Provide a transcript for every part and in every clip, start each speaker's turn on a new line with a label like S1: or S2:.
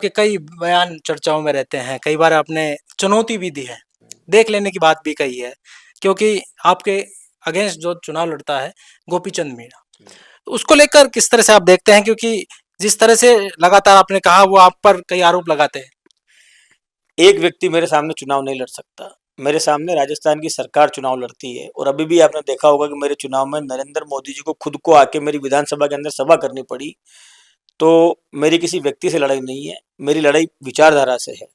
S1: के कई बयान चर्चाओं में रहते हैं, कई बार आपने चुनौती भी दी है, देख लेने की बात भी कही है, क्योंकि आपके अगेंस्ट जो चुनाव लड़ता है गोपीचंद मीणा, उसको लेकर किस तरह से आप देखते हैं? क्योंकि जिस तरह से लगातार आपने कहा वो आप पर कई आरोप लगाते हैं।
S2: एक व्यक्ति मेरे सामने चुनाव नहीं लड़ सकता। मेरे सामने राजस्थान की सरकार चुनाव लड़ती है और अभी भी आपने देखा होगा कि मेरे चुनाव में नरेंद्र मोदी जी को खुद को आके मेरी विधानसभा के अंदर सभा करनी पड़ी। तो मेरी किसी व्यक्ति से लड़ाई नहीं है, मेरी लड़ाई विचारधारा से है।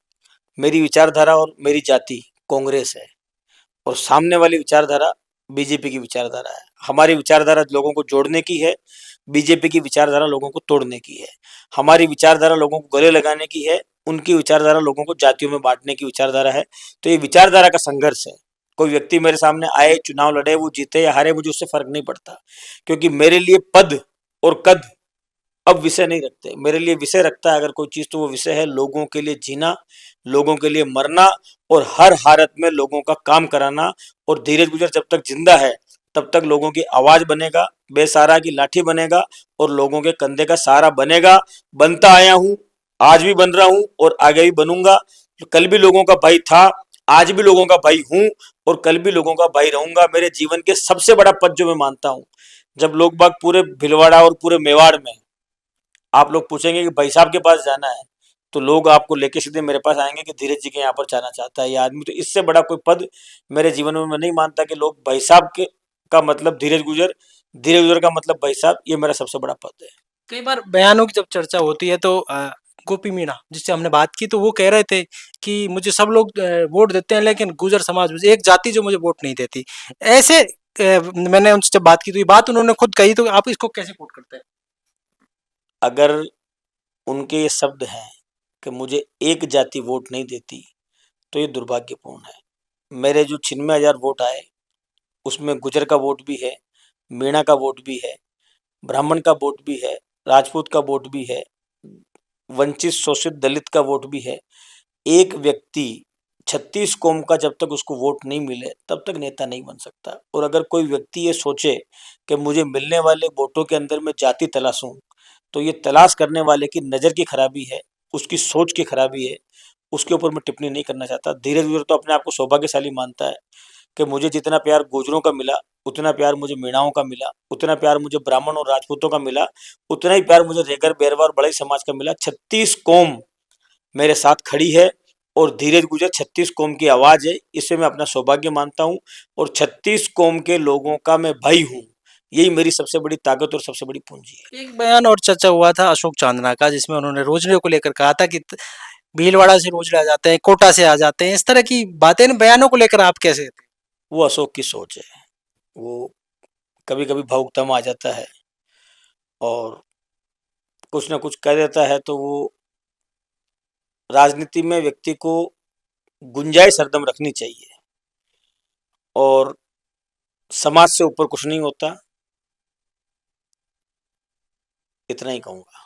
S2: मेरी विचारधारा और मेरी जाति कांग्रेस है और सामने वाली विचारधारा बीजेपी की विचारधारा है। हमारी विचारधारा लोगों को जोड़ने की है, बीजेपी की विचारधारा लोगों को तोड़ने की है। हमारी विचारधारा लोगों को गले लगाने की है, उनकी विचारधारा लोगों को जातियों में बांटने की विचारधारा है। तो ये विचारधारा का संघर्ष है। कोई व्यक्ति मेरे सामने आए, चुनाव लड़े, वो जीते या हारे, मुझे उससे फर्क नहीं पड़ता, क्योंकि मेरे लिए पद और कद अब विषय नहीं रखते। मेरे लिए विषय रखता है अगर कोई चीज, तो वो विषय है लोगों के लिए जीना, लोगों के लिए मरना और हर हालत में लोगों का काम कराना। और धीरज गुजर जब तक जिंदा है तब तक लोगों की आवाज बनेगा, बेसहारा की लाठी बनेगा और लोगों के कंधे का सहारा बनेगा। बनता आया हूं, आज भी बन रहा हूं और आगे भी बनूंगा। कल भी लोगों का भाई था, आज भी लोगों का भाई हूं और कल भी लोगों का भाई रहूंगा। मेरे जीवन के सबसे बड़ा पद जो मैं मानता हूं, जब लोग बाग पूरे भिलवाड़ा और पूरे मेवाड़ में आप लोग पूछेंगे कि भाई साहब के पास जाना है, तो लोग आपको लेके सीधे मेरे पास आएंगे कि धीरज जी के यहाँ पर जाना चाहता है ये आदमी। तो इससे बड़ा कोई पद मेरे जीवन में मैं नहीं मानता कि लोग भाई साहब के का मतलब धीरज गुजर, धीरज गुजर का मतलब भाई साहब, ये मेरा सबसे बड़ा पद है।
S1: कई बार बयानों की जब चर्चा होती है तो गोपी मीणा जिससे हमने बात की तो वो कह रहे थे कि मुझे सब लोग वोट देते हैं लेकिन गुजर समाज में एक जाति जो मुझे वोट नहीं देती। ऐसे मैंने उनसे जब बात की तो ये बात उन्होंने खुद कही, तो आप इसको कैसे कोट करते हैं?
S2: अगर उनके ये शब्द हैं कि मुझे एक जाति वोट नहीं देती, तो ये दुर्भाग्यपूर्ण है। मेरे जो 96,000 वोट आए उसमें गुजर का वोट भी है, मीणा का वोट भी है, ब्राह्मण का वोट भी है, राजपूत का वोट भी है, वंचित शोषित दलित का वोट भी है। एक व्यक्ति 36 कौम का जब तक उसको वोट नहीं मिले तब तक नेता नहीं बन सकता। और अगर कोई व्यक्ति ये सोचे कि मुझे मिलने वाले वोटों के अंदर मैं जाति तलाशूं, तो ये तलाश करने वाले की नज़र की खराबी है, उसकी सोच की खराबी है। उसके ऊपर मैं टिप्पणी नहीं करना चाहता। धीरज गुजर तो अपने आप को सौभाग्यशाली मानता है कि मुझे जितना प्यार गुजरों का मिला, उतना प्यार मुझे मीणाओं का मिला, उतना प्यार मुझे ब्राह्मण और राजपूतों का मिला, उतना ही प्यार मुझे रेगर बैरवा और बड़े समाज का मिला। 36 कौम मेरे साथ खड़ी है और धीरज गुजर 36 कौम की आवाज है। इसे मैं अपना सौभाग्य मानता हूँ और 36 कौम के लोगों का मैं भाई हूँ। यही मेरी सबसे बड़ी ताकत और सबसे बड़ी पूंजी है।
S1: एक बयान और चर्चा हुआ था अशोक चांदना का, जिसमें उन्होंने रोजड़े को लेकर कहा था कि भीलवाड़ा से रोजड़े आ जाते हैं, कोटा से आ जाते हैं, इस तरह की बातें। इन बयानों को लेकर आप कैसे थे?
S2: वो अशोक की सोच है। वो कभी कभी भावुकता में आ जाता है और कुछ ना कुछ कह देता है, तो वो राजनीति में व्यक्ति को गुंजाइश हरदम रखनी चाहिए और समाज से ऊपर कुछ नहीं होता। इतना ही कहूँगा।